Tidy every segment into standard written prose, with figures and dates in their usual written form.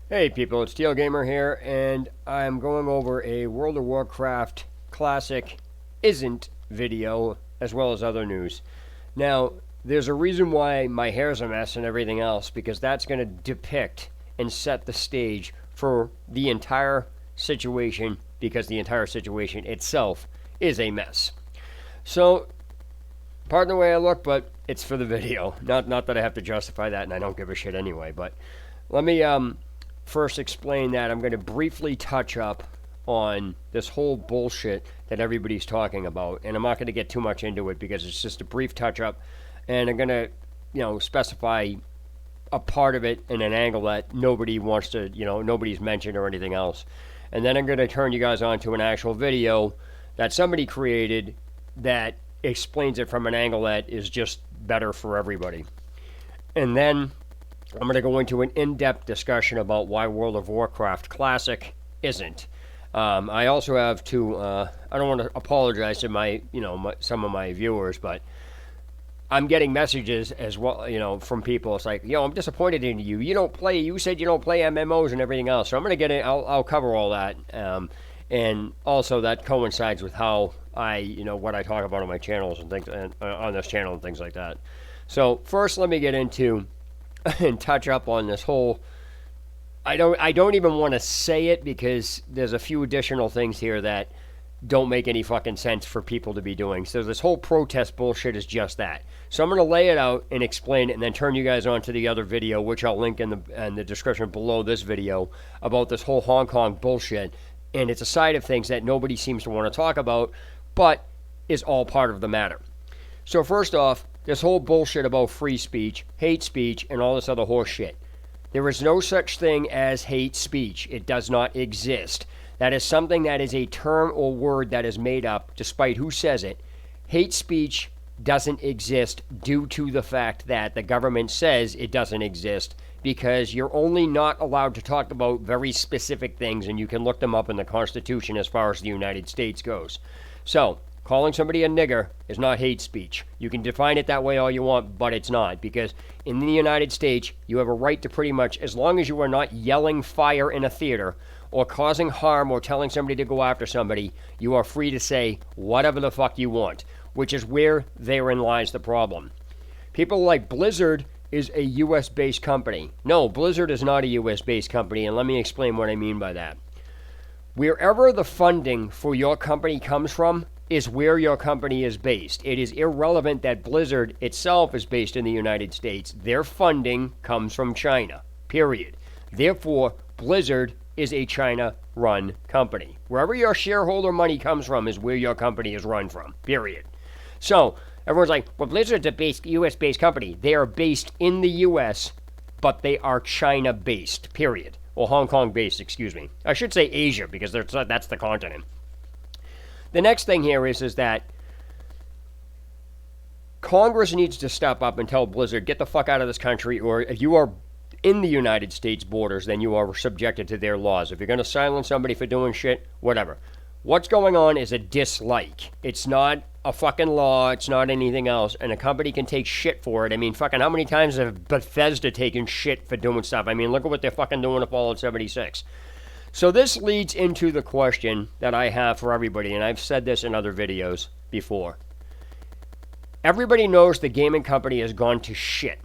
Hey people, it's Steel Gamer here, and I'm going over a World of Warcraft Classic Isn't video, as well as other news. Now, there's a reason why my hair's a mess and everything else, because that's going to depict and set the stage for the entire situation, because the entire situation itself is a mess. So, pardon the way I look, but it's for the video. Not that I have to justify that, and I don't give a shit anyway, but let me first explain that. I'm going to briefly touch up on this whole bullshit that everybody's talking about, and I'm not going to get too much into it because it's just a brief touch up, and I'm going to, specify a part of it in an angle that nobody wants to, nobody's mentioned or anything else. And then I'm going to turn you guys on to an actual video that somebody created that explains it from an angle that is just better for everybody. And then I'm going to go into an in-depth discussion about why World of Warcraft Classic isn't. I also have to, I don't want to apologize to my, some of my viewers, but I'm getting messages as well, from people. It's like, I'm disappointed in you. You said you don't play MMOs and everything else. So I'm going to get in, I'll cover all that. And also that coincides with how what I talk about on my channels and things, on this channel and things like that. So first, let me get into and touch up on this whole, I don't even want to say it because there's a few additional things here that don't make any fucking sense for people to be doing. So this whole protest bullshit is just that. So I'm going to lay it out and explain it and then turn you guys on to the other video, which I'll link in the description below this video, about this whole Hong Kong bullshit. And it's a side of things that nobody seems to want to talk about, but is all part of the matter. So first off, this whole bullshit about free speech, hate speech, and all this other horse shit. There is no such thing as hate speech. It does not exist. That is something that is a term or word that is made up, despite who says it. Hate speech doesn't exist due to the fact that the government says it doesn't exist, because you're only not allowed to talk about very specific things, and you can look them up in the Constitution as far as the United States goes. So, calling somebody a nigger is not hate speech. You can define it that way all you want, but it's not, because in the United States, you have a right to pretty much, as long as you are not yelling fire in a theater or causing harm or telling somebody to go after somebody, you are free to say whatever the fuck you want, which is where therein lies the problem. People like Blizzard is a US-based company. No, Blizzard is not a US-based company, and let me explain what I mean by that. Wherever the funding for your company comes from is where your company is based. It is irrelevant that Blizzard itself is based in the United States. Their funding comes from China, period. Therefore, Blizzard is a China-run company. Wherever your shareholder money comes from is where your company is run from, period. So, everyone's like, well, Blizzard's a US-based company. They are based in the US, but they are China-based, period. Or Hong Kong-based, excuse me. I should say Asia, because that's the continent. The next thing here is that Congress needs to step up and tell Blizzard, get the fuck out of this country, or if you are in the United States borders, then you are subjected to their laws. If you're going to silence somebody for doing shit, whatever. What's going on is a dislike. It's not a fucking law. It's not anything else. And a company can take shit for it. I mean, fucking how many times have Bethesda taken shit for doing stuff? I mean, look at what they're fucking doing to Fallout 76. So this leads into the question that I have for everybody, and I've said this in other videos before. Everybody knows the gaming company has gone to shit.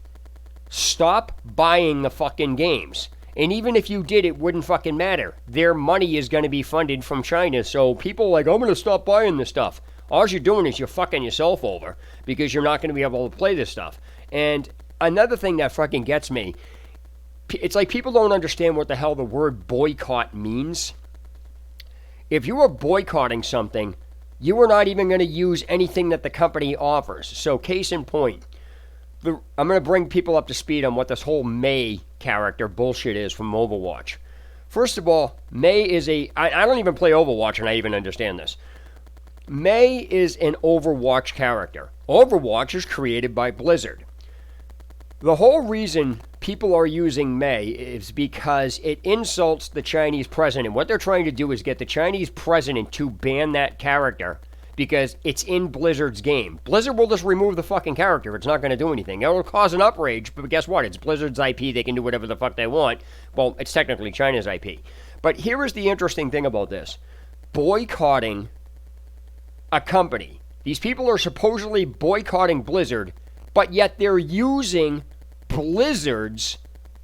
Stop buying the fucking games. And even if you did, it wouldn't fucking matter. Their money is going to be funded from China, so people are like, I'm going to stop buying this stuff. All you're doing is you're fucking yourself over, because you're not going to be able to play this stuff. And another thing that fucking gets me, it's like people don't understand what the hell the word boycott means. If you are boycotting something, you are not even going to use anything that the company offers. So case in point, I'm going to bring people up to speed on what this whole Mei character bullshit is from Overwatch. First of all, Mei is I don't even play Overwatch and I even understand this. Mei is an Overwatch character. Overwatch is created by Blizzard. The whole reason people are using Mei is because it insults the Chinese president. What they're trying to do is get the Chinese president to ban that character because it's in Blizzard's game. Blizzard will just remove the fucking character. It's not going to do anything. It'll cause an outrage, but guess what? It's Blizzard's IP. They can do whatever the fuck they want. Well, it's technically China's IP. But here is the interesting thing about this. Boycotting a company. These people are supposedly boycotting Blizzard, but yet they're using Blizzard's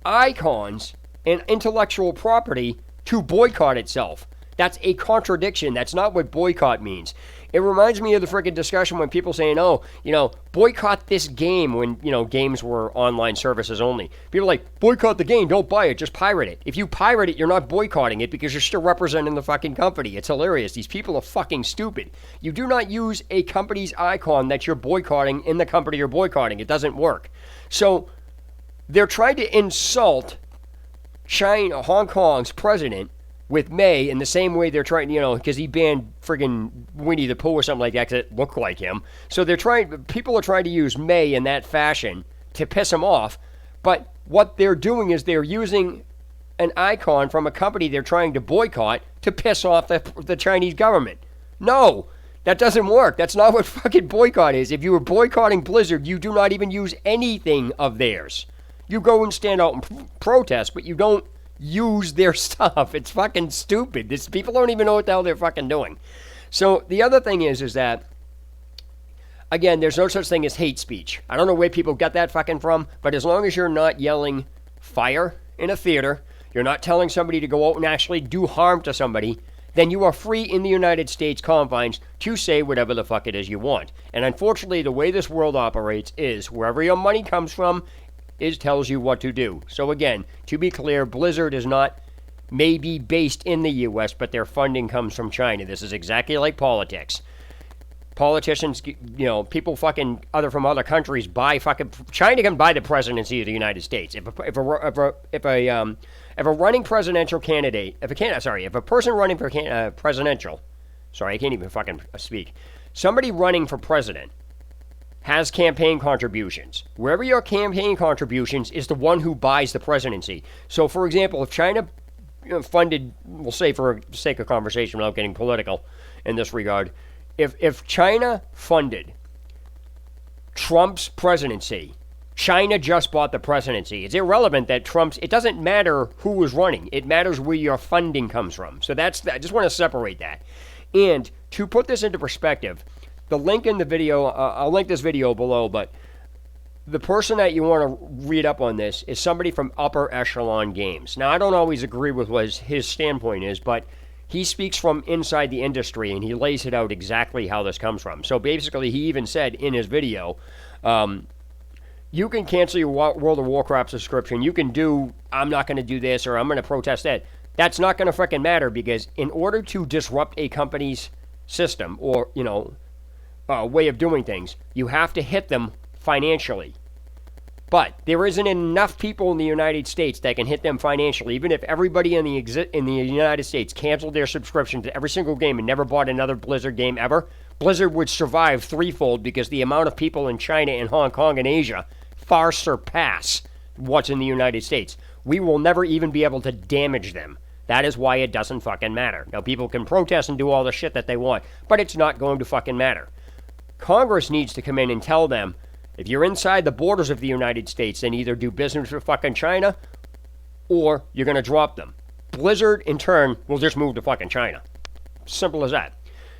icons and intellectual property to boycott itself. That's a contradiction. That's not what boycott means. It reminds me of the freaking discussion when people saying, oh, boycott this game when, games were online services only. People are like, boycott the game, don't buy it, just pirate it. If you pirate it, you're not boycotting it because you're still representing the fucking company. It's hilarious. These people are fucking stupid. You do not use a company's icon that you're boycotting in the company you're boycotting. It doesn't work. So they're trying to insult Hong Kong's president with May in the same way they're trying, because he banned friggin' Winnie the Pooh or something like that because it looked like him. So people are trying to use May in that fashion to piss him off. But what they're doing is they're using an icon from a company they're trying to boycott to piss off the Chinese government. No, that doesn't work. That's not what fucking boycott is. If you were boycotting Blizzard, you do not even use anything of theirs. You go and stand out and protest, but you don't use their stuff. It's fucking stupid. People don't even know what the hell they're fucking doing. So the other thing is that, again, there's no such thing as hate speech. I don't know where people got that fucking from, but as long as you're not yelling fire in a theater, you're not telling somebody to go out and actually do harm to somebody, then you are free in the United States confines to say whatever the fuck it is you want. And unfortunately, the way this world operates is wherever your money comes from, it tells you what to do. So again, to be clear, Blizzard is not maybe based in the U.S., but their funding comes from China. This is exactly like politics. Politicians, people fucking from other countries buy fucking. China can buy the presidency of the United States. If a running presidential candidate, if a person running for presidential, I can't even fucking speak. Somebody running for president has campaign contributions. Wherever your campaign contributions is the one who buys the presidency. So, for example, if China funded, we'll say for the sake of conversation without getting political in this regard, if China funded Trump's presidency, China just bought the presidency. It's irrelevant that it doesn't matter who was running. It matters where your funding comes from. So I just want to separate that. And to put this into perspective, the link in the video, I'll link this video below, but the person that you want to read up on this is somebody from Upper Echelon Games. Now, I don't always agree with what his standpoint is, but he speaks from inside the industry, and he lays it out exactly how this comes from. So basically, he even said in his video, you can cancel your World of Warcraft subscription. You can do, I'm not going to do this, or I'm going to protest that. That's not going to frickin' matter, because in order to disrupt a company's system or, way of doing things, you have to hit them financially. But there isn't enough people in the United States that can hit them financially. Even if everybody in the United States canceled their subscription to every single game and never bought another Blizzard game ever, Blizzard would survive threefold because the amount of people in China and Hong Kong and Asia far surpass what's in the United States. We will never even be able to damage them. That is why it doesn't fucking matter. Now, people can protest and do all the shit that they want, but it's not going to fucking matter. Congress needs to come in and tell them, if you're inside the borders of the United States, then either do business with fucking China or you're going to drop them. Blizzard, in turn, will just move to fucking China. Simple as that.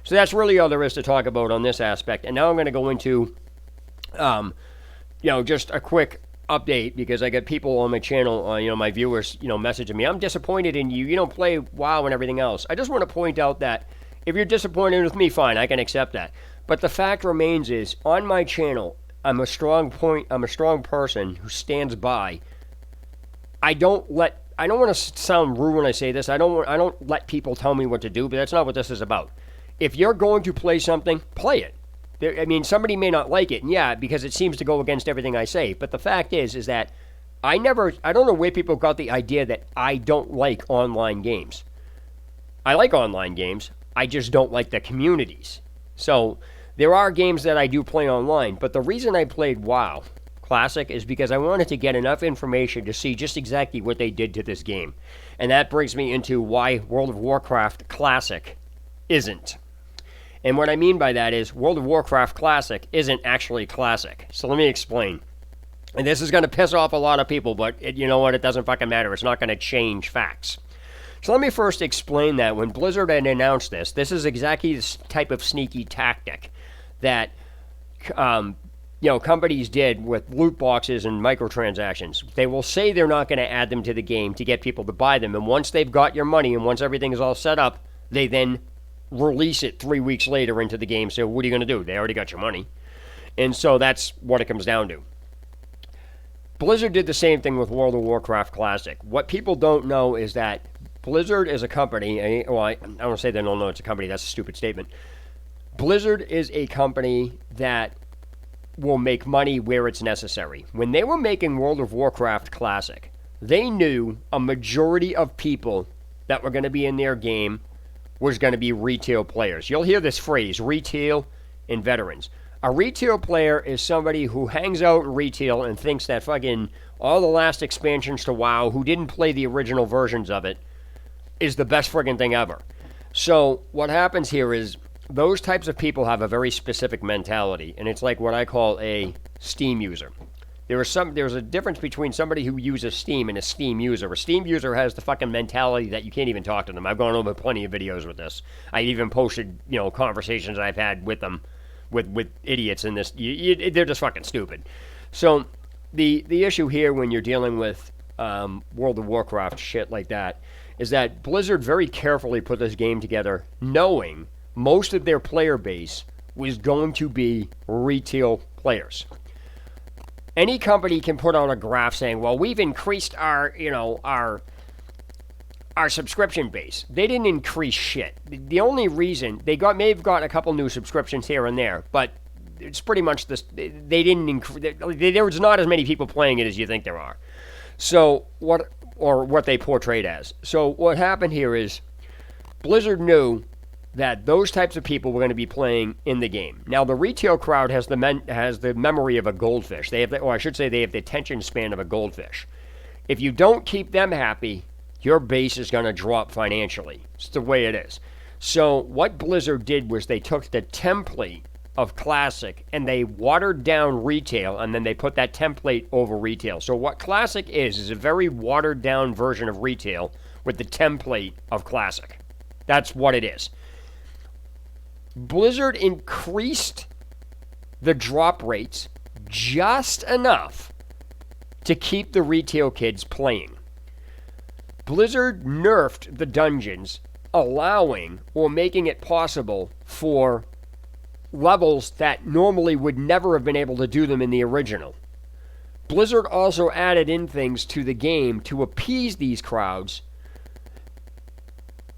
So that's really all there is to talk about on this aspect. And now I'm going to go into, just a quick update, because I got people on my channel, my viewers, messaging me. I'm disappointed in you. You don't play WoW and everything else. I just want to point out that if you're disappointed with me, fine, I can accept that. But the fact remains is, on my channel, I'm a strong person who stands by. I don't want to sound rude when I say this. I don't let people tell me what to do, but that's not what this is about. If you're going to play something, play it. Somebody may not like it, and yeah, because it seems to go against everything I say. But the fact is that I don't know where people got the idea that I don't like online games. I like online games. I just don't like the communities. So there are games that I do play online, but the reason I played WoW Classic is because I wanted to get enough information to see just exactly what they did to this game. And that brings me into why World of Warcraft Classic isn't. And what I mean by that is World of Warcraft Classic isn't actually Classic. So let me explain. And this is going to piss off a lot of people, but you know what? It doesn't fucking matter. It's not going to change facts. So let me first explain that when Blizzard had announced this is exactly this type of sneaky tactic that companies did with loot boxes and microtransactions. They will say they're not going to add them to the game to get people to buy them, and once they've got your money and once everything is all set up, they then release it 3 weeks later into the game. So what are you going to do? They already got your money. And so that's what it comes down to. Blizzard did the same thing with World of Warcraft Classic. What people don't know is that Blizzard is a company. Well, I don't want to say they don't know it's a company. That's a stupid statement. Blizzard is a company that will make money where it's necessary. When they were making World of Warcraft Classic, they knew a majority of people that were going to be in their game was going to be retail players. You'll hear this phrase, retail and veterans. A retail player is somebody who hangs out in retail and thinks that fucking all the last expansions to WoW, who didn't play the original versions of it, is the best friggin' thing ever. So what happens here is those types of people have a very specific mentality, and it's like what I call a Steam user. There's a difference between somebody who uses Steam and a Steam user. A Steam user has the fucking mentality that you can't even talk to them. I've gone over plenty of videos with this. I even posted, conversations I've had with them, with idiots in this. They're just fucking stupid. So the issue here when you're dealing with World of Warcraft shit like that is that Blizzard very carefully put this game together knowing most of their player base was going to be retail players. Any company can put out a graph saying, well, we've increased our subscription base. They didn't increase shit. The only reason may have gotten a couple new subscriptions here and there, but it's pretty much this. They didn't increase. There was not as many people playing it as you think there are. So what they portrayed as. So what happened here is Blizzard knew that those types of people were going to be playing in the game. Now, the retail crowd has the memory of a goldfish. They have the attention span of a goldfish. If you don't keep them happy, your base is going to drop financially. It's the way it is. So what Blizzard did was they took the template of Classic and they watered down retail, and then they put that template over retail. So what Classic is a very watered down version of retail with the template of Classic. That's what it is. Blizzard increased the drop rates just enough to keep the retail kids playing. Blizzard nerfed the dungeons, allowing or making it possible for levels that normally would never have been able to do them in the original. Blizzard also added in things to the game to appease these crowds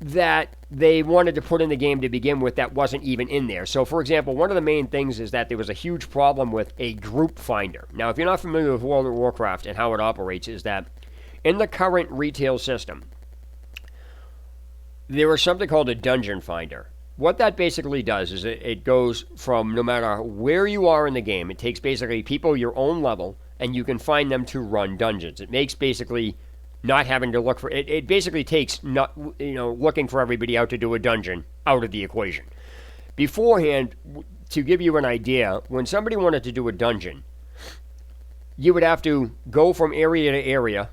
that they wanted to put in the game to begin with that wasn't even in there. So, for example, one of the main things is that there was a huge problem with a group finder. Now, if you're not familiar with World of Warcraft and how it operates, is that in the current retail system, there is something called a dungeon finder. What that basically does is it goes from no matter where you are in the game, it takes basically people your own level, and you can find them to run dungeons. It makes basically not having to look for it. It basically takes not looking for everybody out to do a dungeon out of the equation. Beforehand, to give you an idea, when somebody wanted to do a dungeon, you would have to go from area to area,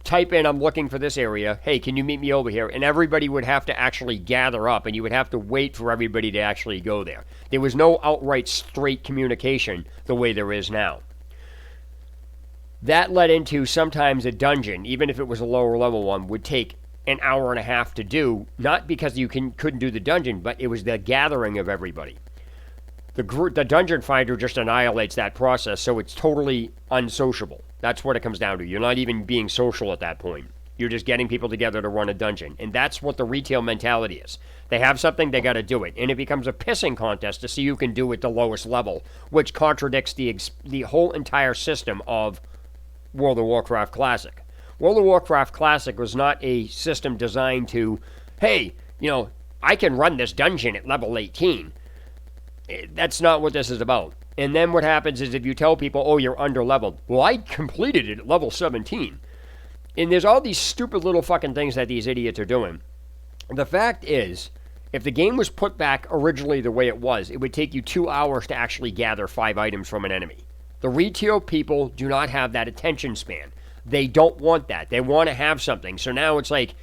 type in, I'm looking for this area, hey, can you meet me over here? And everybody would have to actually gather up, and you would have to wait for everybody to actually go there. There was no outright straight communication the way there is now. That led into sometimes a dungeon, even if it was a lower level one, would take an hour and a half to do, not because you couldn't do the dungeon, but it was the gathering of everybody. The dungeon finder just annihilates that process, so it's totally unsociable. That's what it comes down to. You're not even being social at that point. You're just getting people together to run a dungeon. And that's what the retail mentality is. They have something, they got to do it. And it becomes a pissing contest to see who can do it the lowest level, which contradicts the whole entire system of World of Warcraft Classic. World of Warcraft Classic was not a system designed to, hey, I can run this dungeon at level 18. That's not what this is about. And then what happens is if you tell people, oh, you're under-leveled. Well, I completed it at level 17. And there's all these stupid little fucking things that these idiots are doing. The fact is If the game was put back originally the way it was, it would take you 2 hours to actually gather 5 items from an enemy. The retail people do not have that attention span. They don't want that. They want to have something. So now it's like,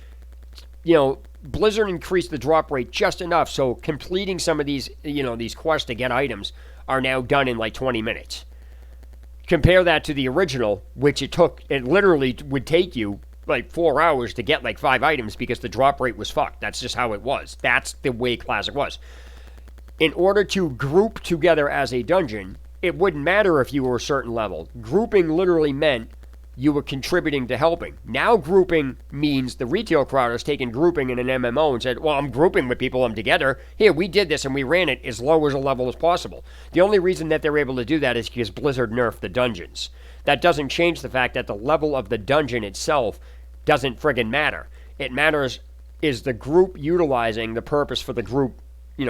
Blizzard increased the drop rate just enough so completing some of these, these quests to get items are now done in like 20 minutes. Compare that to the original, which it literally would take you like 4 hours to get like 5 items because the drop rate was fucked. That's just how it was. That's the way Classic was. In order to group together as a dungeon, it wouldn't matter if you were a certain level. Grouping literally meant you were contributing to helping. Now grouping means the retail crowd has taken grouping in an MMO and said, well, I'm grouping with people, I'm together. Here, we did this and we ran it as low as a level as possible. The only reason that they're able to do that is because Blizzard nerfed the dungeons. That doesn't change the fact that the level of the dungeon itself doesn't friggin' matter. It matters is the group utilizing the purpose for the group,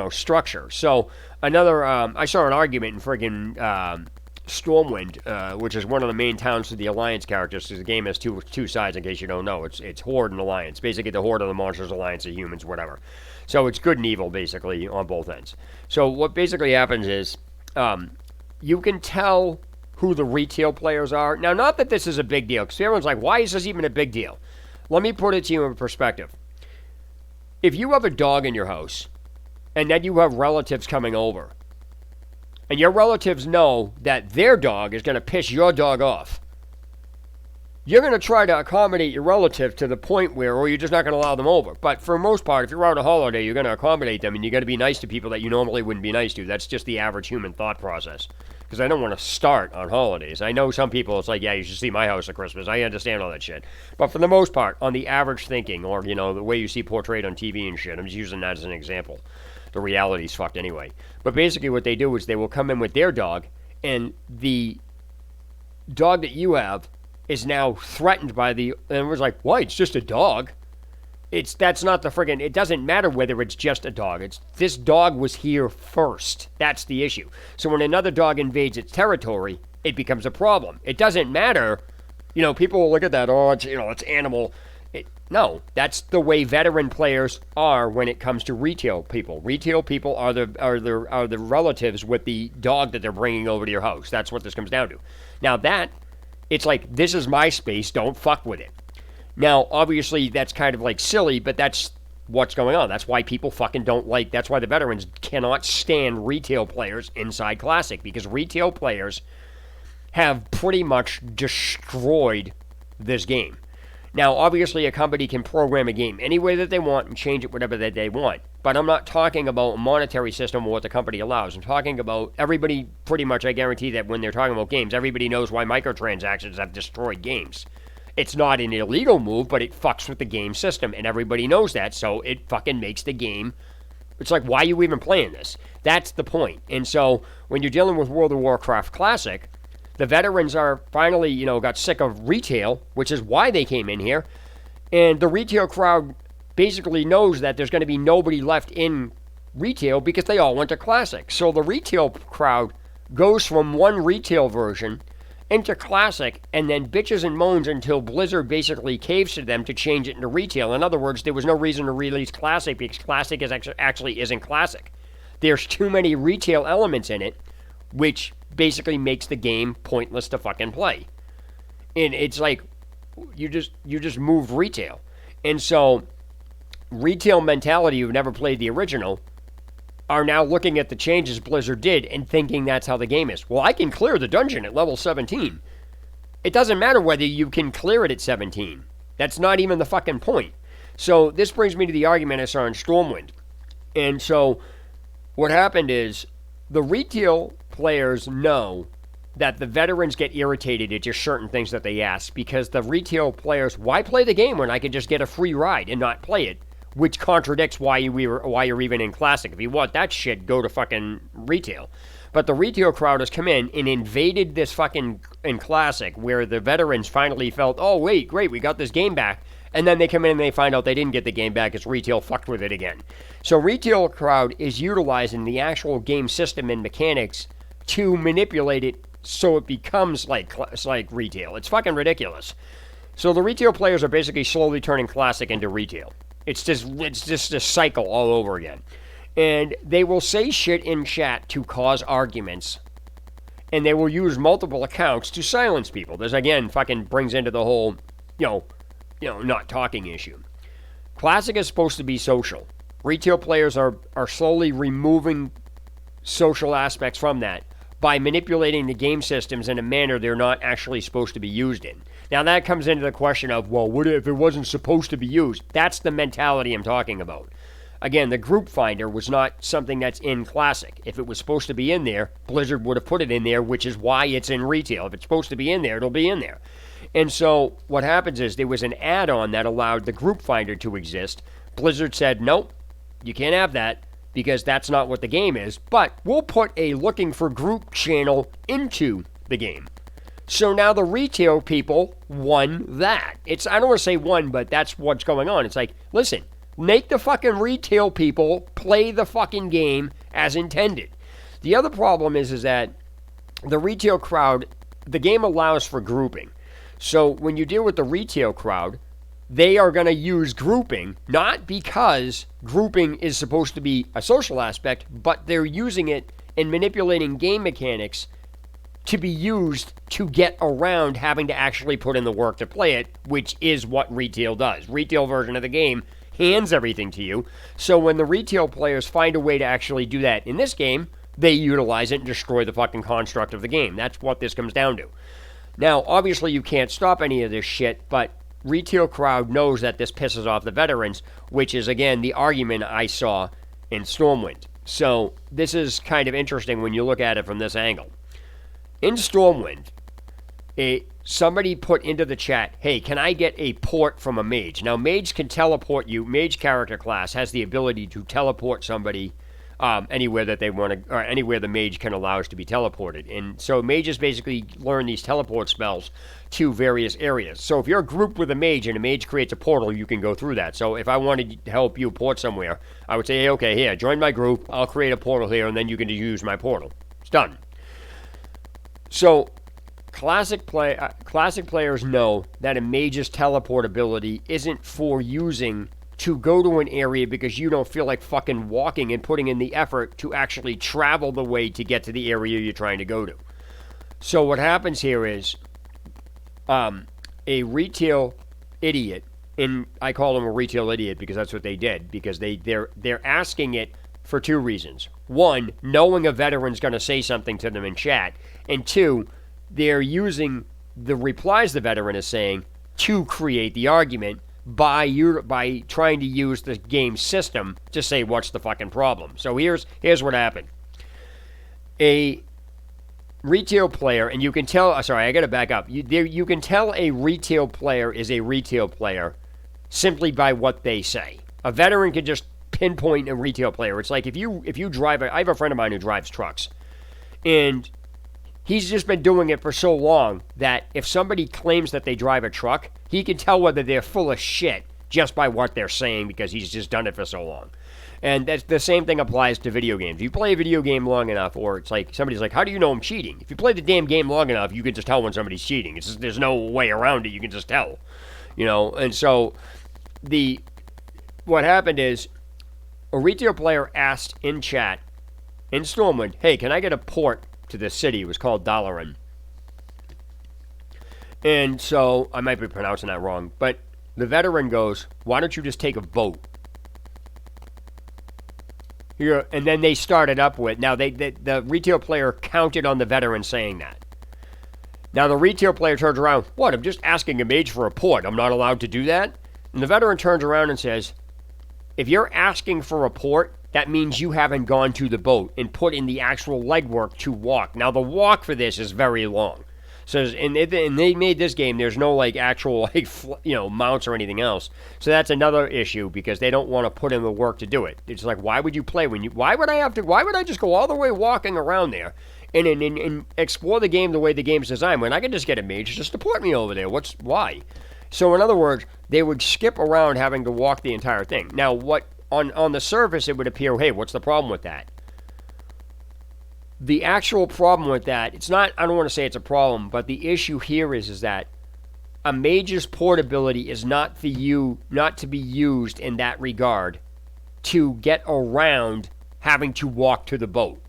structure. So another, I saw an argument in friggin' Stormwind, which is one of the main towns for the Alliance characters, because the game has two sides, in case you don't know. It's Horde and Alliance. Basically, the Horde of the monsters, Alliance of humans, whatever. So it's good and evil, basically, on both ends. So what basically happens is, you can tell who the retail players are. Now, not that this is a big deal, because everyone's like, why is this even a big deal? Let me put it to you in perspective. If you have a dog in your house, and then you have relatives coming over, and your relatives know that their dog is going to piss your dog off, you're going to try to accommodate your relative to the point where, or you're just not going to allow them over. But for the most part, if you're out on a holiday, you're going to accommodate them, and you're going to be nice to people that you normally wouldn't be nice to. That's just the average human thought process. Because I don't want to start on holidays. I know some people, it's like, yeah, you should see my house at Christmas. I understand all that shit. But for the most part, on the average thinking, or, the way you see portrayed on TV and shit, I'm just using that as an example. The reality's fucked anyway. But basically what they do is they will come in with their dog, and the dog that you have is now threatened by and it was like, why? It's just a dog. That's not the friggin', it doesn't matter whether it's just a dog. This dog was here first. That's the issue. So when another dog invades its territory, it becomes a problem. It doesn't matter, people will look at that, it's animal. No, that's the way veteran players are when it comes to retail people. Retail people are the relatives with the dog that they're bringing over to your house. That's what this comes down to. Now it's like, this is my space, don't fuck with it. Now, obviously, that's kind of like silly, but that's what's going on. That's why people fucking that's why the veterans cannot stand retail players inside Classic, because retail players have pretty much destroyed this game. Now, obviously, a company can program a game any way that they want and change it whatever that they want. But I'm not talking about a monetary system or what the company allows. I'm talking about everybody, pretty much, I guarantee that when they're talking about games, everybody knows why microtransactions have destroyed games. It's not an illegal move, but it fucks with the game system, and everybody knows that, so it fucking makes the game. It's like, why are you even playing this? That's the point. And so, when you're dealing with World of Warcraft Classic, the veterans are finally, got sick of retail, which is why they came in here. And the retail crowd basically knows that there's going to be nobody left in retail because they all went to Classic. So the retail crowd goes from one retail version into Classic and then bitches and moans until Blizzard basically caves to them to change it into retail. In other words, there was no reason to release Classic because Classic actually isn't Classic. There's too many retail elements in it, which basically makes the game pointless to fucking play. And it's like, you just moved retail. And so, retail mentality who've never played the original are now looking at the changes Blizzard did and thinking that's how the game is. Well, I can clear the dungeon at level 17. It doesn't matter whether you can clear it at 17. That's not even the fucking point. So, this brings me to the argument I saw in Stormwind. And so, what happened is, the retail players know that the veterans get irritated at just certain things that they ask, because the retail players, why play the game when I could just get a free ride and not play it? Which contradicts why you're even in Classic. If you want that shit, go to fucking retail. But the retail crowd has come in and invaded this fucking in Classic, where the veterans finally felt, oh wait, great, we got this game back. And then they come in and they find out they didn't get the game back. It's retail fucked with it again. So retail crowd is utilizing the actual game system and mechanics to manipulate it so it becomes like retail. It's fucking ridiculous. So the retail players are basically slowly turning Classic into retail. It's just a cycle all over again. And they will say shit in chat to cause arguments. And they will use multiple accounts to silence people. This, again, fucking brings into the whole, not talking issue. Classic is supposed to be social. Retail players are slowly removing social aspects from that by manipulating the game systems in a manner they're not actually supposed to be used in. Now that comes into the question of, well, what if it wasn't supposed to be used? That's the mentality I'm talking about. Again, the group finder was not something that's in Classic. If it was supposed to be in there, Blizzard would have put it in there, which is why it's in retail. If it's supposed to be in there, it'll be in there. And so what happens is there was an add-on that allowed the group finder to exist. Blizzard said, nope, you can't have that because that's not what the game is, but we'll put a looking for group channel into the game. So now the retail people won that. I don't want to say won, but that's what's going on. It's like, listen, make the fucking retail people play the fucking game as intended. The other problem is that the retail crowd, the game allows for grouping. So when you deal with the retail crowd, they are going to use grouping, not because grouping is supposed to be a social aspect, but they're using it and manipulating game mechanics to be used to get around having to actually put in the work to play it, which is what retail does. Retail version of the game hands everything to you. So when the retail players find a way to actually do that in this game, they utilize it and destroy the fucking construct of the game. That's what this comes down to. Now, obviously you can't stop any of this shit, but retail crowd knows that this pisses off the veterans, which is, again, the argument I saw in Stormwind. So this is kind of interesting when you look at it from this angle. In Stormwind, somebody put into the chat, hey, can I get a port from a mage? Now, mage can teleport you. Mage character class has the ability to teleport somebody anywhere that they want to, or anywhere the mage can allow us to be teleported. And so mages basically learn these teleport spells to various areas. So if you're a group with a mage and a mage creates a portal, you can go through that. So if I wanted to help you port somewhere, I would say, hey, okay, here, join my group. I'll create a portal here, and then you can use my portal. It's done. So classic players know that a mage's teleport ability isn't for using to go to an area because you don't feel like fucking walking and putting in the effort to actually travel the way to get to the area you're trying to go to. So what happens here is a retail idiot, and I call them a retail idiot because that's what they did, because they're asking it for two reasons. One, knowing a veteran's going to say something to them in chat, and two, they're using the replies the veteran is saying to create the argument by trying to use the game system to say what's the fucking problem. So here's what happened. A retail player, and you can tell, sorry, I got to back up. You can tell a retail player is a retail player simply by what they say. A veteran can just pinpoint a retail player. It's like if you drive, I have a friend of mine who drives trucks, and he's just been doing it for so long that if somebody claims that they drive a truck, he can tell whether they're full of shit just by what they're saying because he's just done it for so long. And that's the same thing applies to video games. If you play a video game long enough, or it's like somebody's like, how do you know I'm cheating? If you play the damn game long enough, you can just tell when somebody's cheating. There's no way around it. You can just tell. And so what happened is a retail player asked in chat in Stormwind, hey, can I get a port to this city? It was called Dalaran. And so, I might be pronouncing that wrong, but the veteran goes, why don't you just take a vote? Here, and then they started up with, now the retail player counted on the veteran saying that. Now the retail player turns around, what, I'm just asking a mage for a port, I'm not allowed to do that? And the veteran turns around and says, if you're asking for a port, that means you haven't gone to the boat and put in the actual legwork to walk. Now, the walk for this is very long. So, and they made this game, there's no, actual, mounts or anything else. So that's another issue because they don't want to put in the work to do it. It's like, why would you play why would I just go all the way walking around there and explore the game the way the game's designed when I can just get a mage just to port me over there? Why? So, in other words, they would skip around having to walk the entire thing. Now, on the surface, it would appear, hey, what's the problem with that? The actual problem with that, it's not, I don't want to say it's a problem, but the issue here is that a mage's portability is not to be used in that regard to get around having to walk to the boat.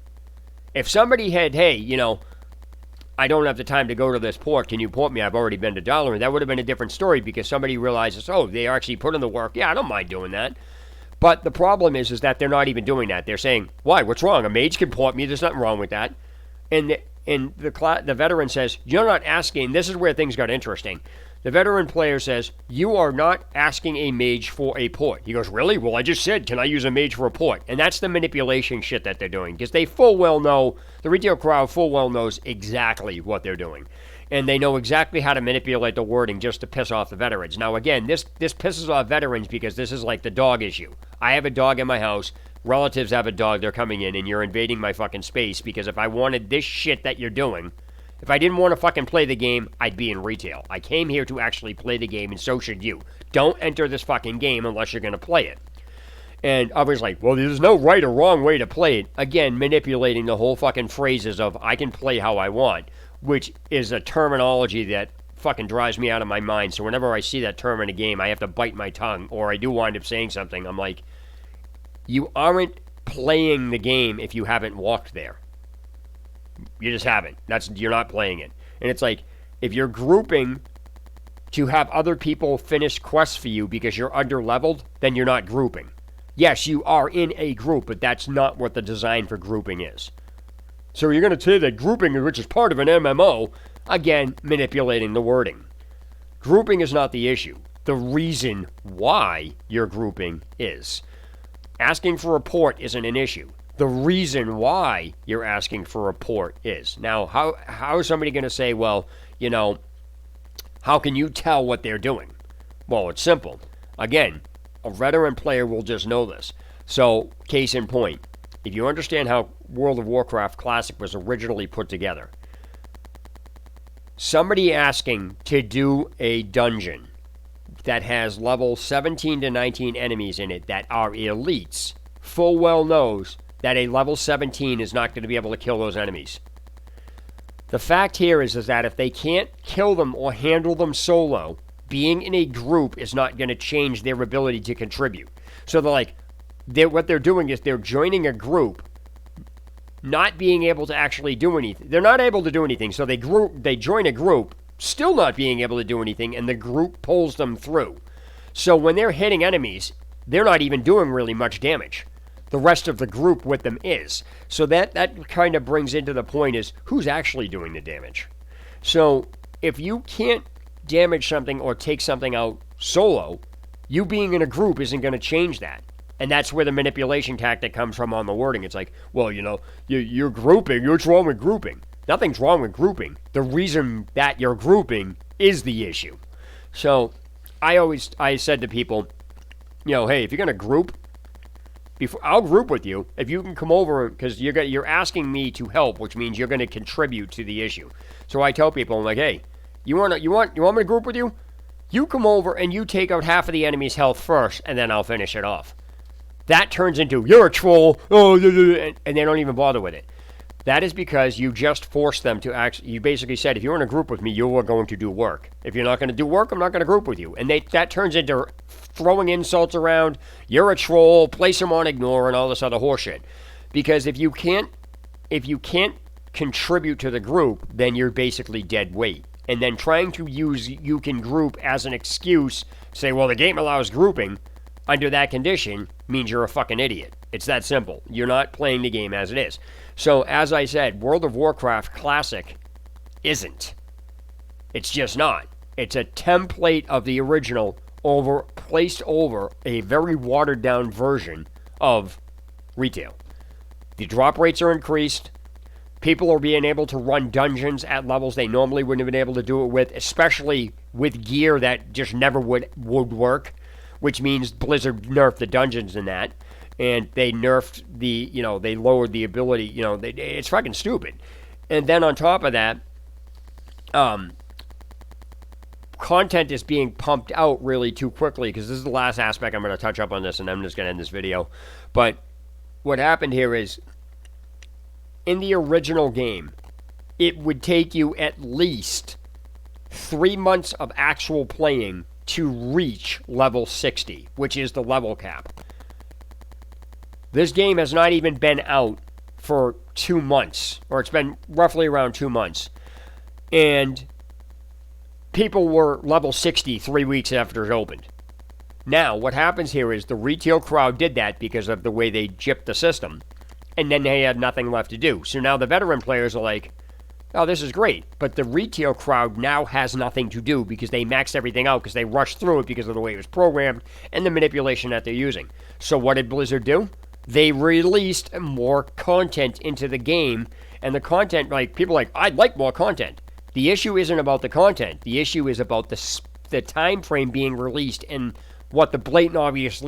If somebody had, hey, I don't have the time to go to this port, can you port me? I've already been to Dalaran. That would have been a different story because somebody realizes, oh, they actually put in the work. Yeah, I don't mind doing that. But the problem is that they're not even doing that. They're saying, why? What's wrong? A mage can port me. There's nothing wrong with that. And the veteran says, you're not asking. This is where things got interesting. The veteran player says, you are not asking a mage for a port. He goes, really? Well, I just said, can I use a mage for a port? And that's the manipulation shit that they're doing. Because they full well know, the retail crowd full well knows exactly what they're doing. And they know exactly how to manipulate the wording just to piss off the veterans. Now, again, this pisses off veterans because this is like the dog issue. I have a dog in my house. Relatives have a dog. They're coming in, and you're invading my fucking space because if I wanted this shit that you're doing, if I didn't want to fucking play the game, I'd be in retail. I came here to actually play the game, and so should you. Don't enter this fucking game unless you're going to play it. And I was like, well, there's no right or wrong way to play it. Again, manipulating the whole fucking phrases of I can play how I want, which is a terminology that fucking drives me out of my mind. So whenever I see that term in a game, I have to bite my tongue, or I do wind up saying something. I'm like, you aren't playing the game if you haven't walked there. You just haven't. You're not playing it. And it's like, if you're grouping to have other people finish quests for you because you're under-leveled, then you're not grouping. Yes, you are in a group, but that's not what the design for grouping is. So you're going to say that grouping, which is part of an MMO, again, manipulating the wording. Grouping is not the issue. The reason why you're grouping is. Asking for a port isn't an issue. The reason why you're asking for a port is. Now, how is somebody going to say, well, how can you tell what they're doing? Well, it's simple. Again, a veteran player will just know this. So, case in point, if you understand how World of Warcraft Classic was originally put together, somebody asking to do a dungeon that has level 17 to 19 enemies in it that are elites, full well knows that a level 17 is not going to be able to kill those enemies. The fact here is that if they can't kill them or handle them solo, being in a group is not going to change their ability to contribute. So what they're doing is they're joining a group, not being able to actually do anything. They're not able to do anything, so they join a group, still not being able to do anything, and the group pulls them through. So when they're hitting enemies, they're not even doing really much damage. The rest of the group with them is. So that kind of brings into the point is, who's actually doing the damage? So if you can't damage something or take something out solo, you being in a group isn't going to change that. And that's where the manipulation tactic comes from on the wording. It's like, well, you're grouping. What's wrong with grouping? Nothing's wrong with grouping. The reason that you're grouping is the issue. So I said to people, hey, if you're going to group, I'll group with you if you can come over, because you're asking me to help, which means you're going to contribute to the issue. So I tell people, I'm like, hey, you want me to group with you? You come over and you take out half of the enemy's health first, and then I'll finish it off. That turns into, you're a troll, and they don't even bother with it. That is because you just forced them to you basically said, if you're in a group with me, you are going to do work. If you're not going to do work, I'm not going to group with you. And that turns into throwing insults around, you're a troll, place them on ignore, and all this other horseshit. Because if you can't contribute to the group, then you're basically dead weight. And then trying to use you can group as an excuse, say, well, the game allows grouping, under that condition, means you're a fucking idiot. It's that simple. You're not playing the game as it is. So, as I said, World of Warcraft Classic isn't. It's just not. It's a template of the original placed over a very watered-down version of retail. The drop rates are increased. People are being able to run dungeons at levels they normally wouldn't have been able to do it with, especially with gear that just never would work, which means Blizzard nerfed the dungeons in that. And they nerfed they lowered the ability, it's fucking stupid. And then on top of that, content is being pumped out really too quickly, because this is the last aspect I'm going to touch up on this, and I'm just going to end this video. But what happened here is, in the original game, it would take you at least 3 months of actual playing to reach level 60, which is the level cap. This game has not even been out for 2 months, or it's been roughly around 2 months. And people were level 60 3 weeks after it opened. Now, what happens here is the retail crowd did that because of the way they gypped the system. And then they had nothing left to do. So now the veteran players are like, oh, this is great. But the retail crowd now has nothing to do because they maxed everything out because they rushed through it because of the way it was programmed and the manipulation that they're using. So what did Blizzard do? They released more content into the game. And the content, like, people are like, I'd like more content. The issue isn't about the content. The issue is about the time frame being released and what the blatant obvious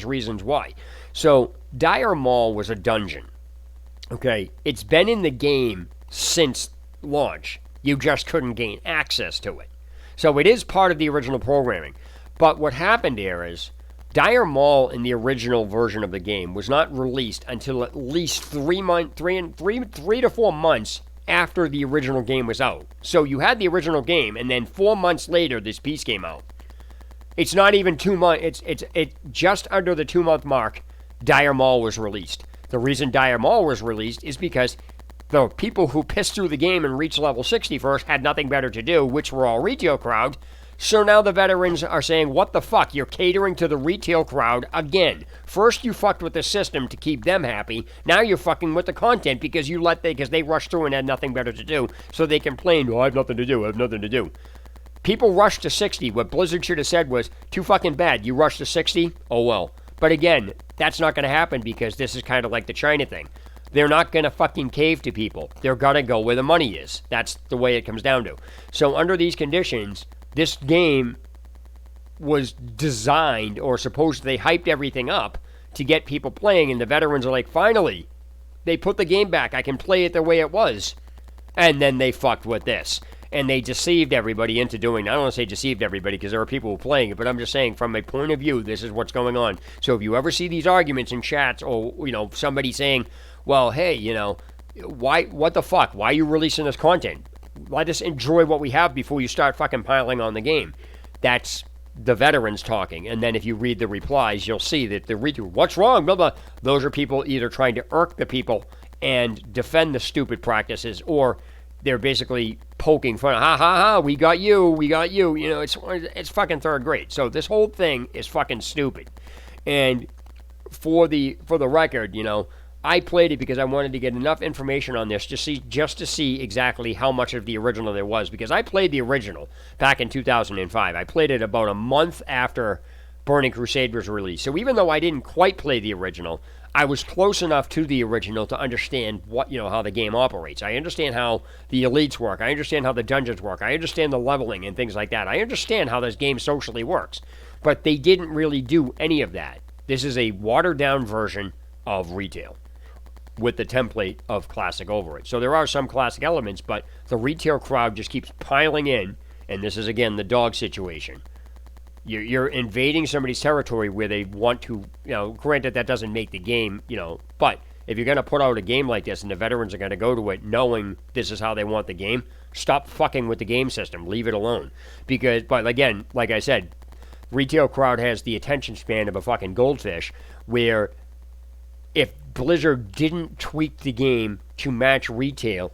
reasons why. So Dire Maul was a dungeon. Okay, it's been in the game since launch. You just couldn't gain access to it. So it is part of the original programming. But what happened here is Dire Maul in the original version of the game was not released until at least 3 to 4 months after the original game was out. So you had the original game, and then 4 months later, this piece came out. It's not even 2 months. It's just under the 2 month mark. Dire Maul was released. The reason Dire Maul was released is because the people who pissed through the game and reached level 60 first had nothing better to do, which were all retail crowd. So now the veterans are saying, what the fuck? You're catering to the retail crowd again. First you fucked with the system to keep them happy. Now you're fucking with the content because they rushed through and had nothing better to do. So they complained, I have nothing to do. People rushed to 60. What Blizzard should have said was, too fucking bad. You rushed to 60? Oh well. But again, that's not going to happen because this is kind of like the China thing. They're not going to fucking cave to people. They're going to go where the money is. That's the way it comes down to. So under these conditions, this game was designed, or supposedly they hyped everything up to get people playing, and the veterans are like, finally, they put the game back. I can play it the way it was. And then they fucked with this. And they deceived everybody into doing, I don't want to say deceived everybody because there are people who are playing it, but I'm just saying from a point of view, this is what's going on. So if you ever see these arguments in chats or, somebody saying, well, hey, what the fuck? Why are you releasing this content? Let us enjoy what we have before you start fucking piling on the game. That's the veterans talking. And then if you read the replies, you'll see that what's wrong? Blah, blah. Those are people either trying to irk the people and defend the stupid practices, or they're basically poking fun. Ha ha ha, we got you. It's fucking third grade. So this whole thing is fucking stupid. And for the record, I played it because I wanted to get enough information on this just to see exactly how much of the original there was. Because I played the original back in 2005. I played it about a month after Burning Crusade was released. So even though I didn't quite play the original, I was close enough to the original to understand how the game operates. I understand how the elites work. I understand how the dungeons work. I understand the leveling and things like that. I understand how this game socially works. But they didn't really do any of that. This is a watered-down version of retail with the template of classic over it. So there are some classic elements, but the retail crowd just keeps piling in, and this is, again, the dog situation. You're invading somebody's territory where they want to, granted that doesn't make the game, but if you're going to put out a game like this and the veterans are going to go to it knowing this is how they want the game, stop fucking with the game system. Leave it alone. But again, like I said, retail crowd has the attention span of a fucking goldfish, where if Blizzard didn't tweak the game to match retail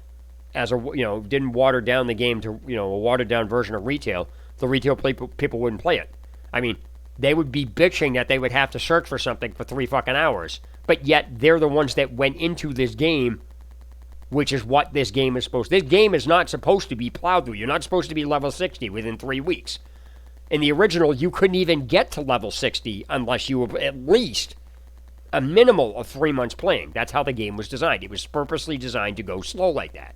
didn't water down the game to, a watered down version of retail, the retail people wouldn't play it. I mean, they would be bitching that they would have to search for something for 3 fucking hours. But yet, they're the ones that went into this game, which is what this game is supposed to. This game is not supposed to be plowed through. You're not supposed to be level 60 within 3 weeks. In the original, you couldn't even get to level 60 unless you were at least a minimal of 3 months playing. That's how the game was designed. It was purposely designed to go slow like that.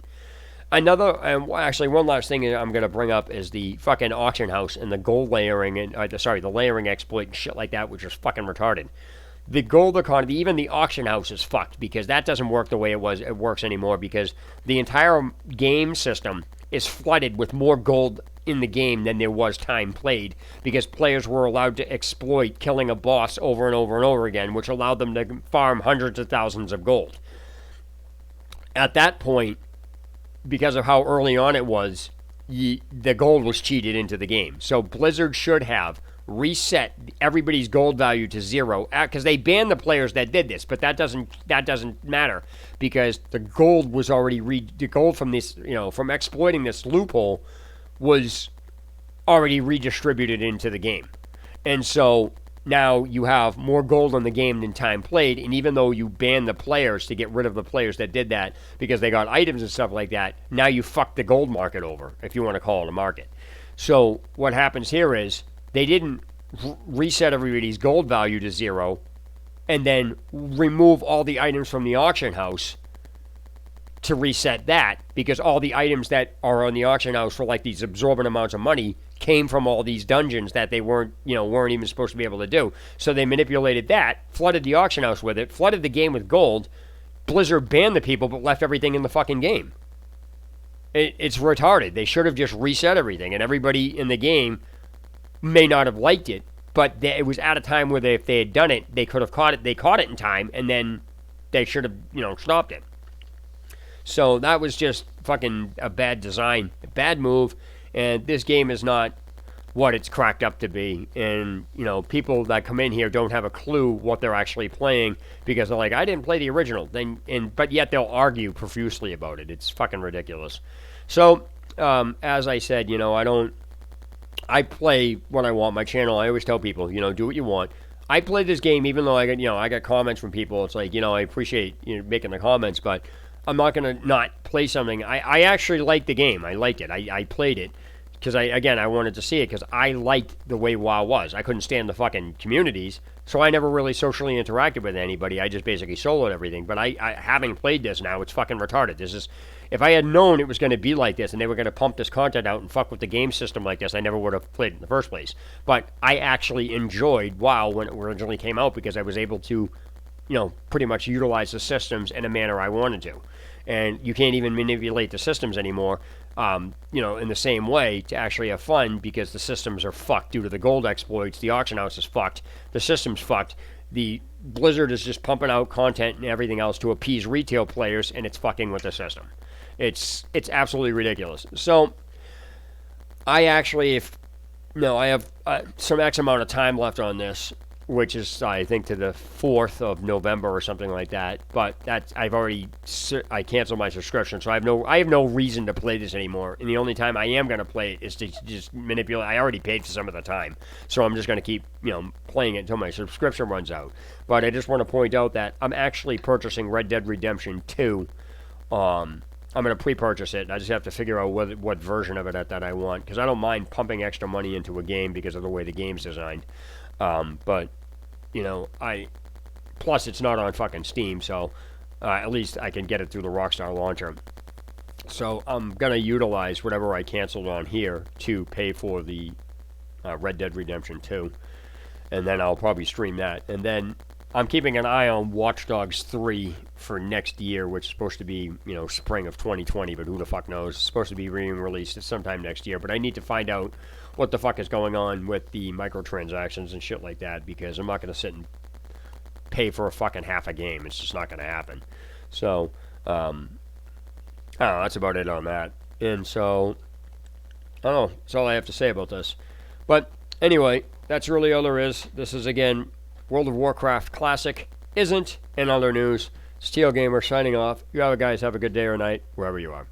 One last thing I'm going to bring up is the fucking auction house and the gold layering and, the layering exploit and shit like that, which is fucking retarded. The gold economy, even the auction house is fucked because that doesn't work the way it works anymore because the entire game system is flooded with more gold in the game than there was time played because players were allowed to exploit killing a boss over and over and over again, which allowed them to farm hundreds of thousands of gold. At that point, because of how early on it was, the gold was cheated into the game. So Blizzard should have reset everybody's gold value to 0 because they banned the players that did this, but that doesn't matter because the gold was already the gold from this, from exploiting this loophole was already redistributed into the game. And so now you have more gold in the game than time played, and even though you banned the players to get rid of the players that did that because they got items and stuff like that, now you fucked the gold market over, if you want to call it a market. So what happens here is they didn't reset everybody's gold value to 0 and then remove all the items from the auction house to reset that, because all the items that are on the auction house for like these absorbent amounts of money came from all these dungeons that they weren't even supposed to be able to do. So they manipulated that, flooded the auction house with it, flooded the game with gold. Blizzard banned the people but left everything in the fucking game. It's retarded. They should have just reset everything, and everybody in the game may not have liked it, but it was at a time where if they had done it, they could have caught it. They caught it in time, and then they should have, stopped it. So that was just fucking a bad design, a bad move, and this game is not what it's cracked up to be. And, people that come in here don't have a clue what they're actually playing because they're like, I didn't play the original. But yet they'll argue profusely about it. It's fucking ridiculous. So, as I said, I play what I want. My channel, I always tell people, do what you want. I play this game even though I got comments from people. It's like, I appreciate you making the comments, but I'm not going to not play something. I actually like the game. I liked it. I played it because I wanted to see it because I liked the way WoW was. I couldn't stand the fucking communities, so I never really socially interacted with anybody. I just basically soloed everything. But I having played this now, it's fucking retarded. If I had known it was going to be like this and they were going to pump this content out and fuck with the game system like this, I never would have played it in the first place. But I actually enjoyed WoW when it originally came out because I was able to, pretty much utilize the systems in a manner I wanted to. And you can't even manipulate the systems anymore, in the same way to actually have fun because the systems are fucked due to the gold exploits. The auction house is fucked. The system's fucked. The Blizzard is just pumping out content and everything else to appease retail players, and it's fucking with the system. It's absolutely ridiculous. So I actually, I have some X amount of time left on this, which is, I think, to the 4th of November or something like that. But I canceled my subscription, so I have no reason to play this anymore. And the only time I am going to play it is to just manipulate. I already paid for some of the time, so I'm just going to keep, playing it until my subscription runs out. But I just want to point out that I'm actually purchasing Red Dead Redemption 2. I'm going to pre-purchase it. I just have to figure out what version of it that I want, because I don't mind pumping extra money into a game because of the way the game's designed. But, plus it's not on fucking Steam, so at least I can get it through the Rockstar launcher. So I'm going to utilize whatever I canceled on here to pay for the Red Dead Redemption 2. And then I'll probably stream that. And then I'm keeping an eye on Watch Dogs 3 for next year, which is supposed to be, spring of 2020, but who the fuck knows? It's supposed to be being released sometime next year, but I need to find out what the fuck is going on with the microtransactions and shit like that, because I'm not going to sit and pay for a fucking half a game. It's just not going to happen. So, I don't know, that's about it on that. And so, I don't know, that's all I have to say about this. But, anyway, that's really all there is. This is, again, World of Warcraft Classic isn't in other news. It's Echelon Gamer signing off. You guys have a good day or night, wherever you are.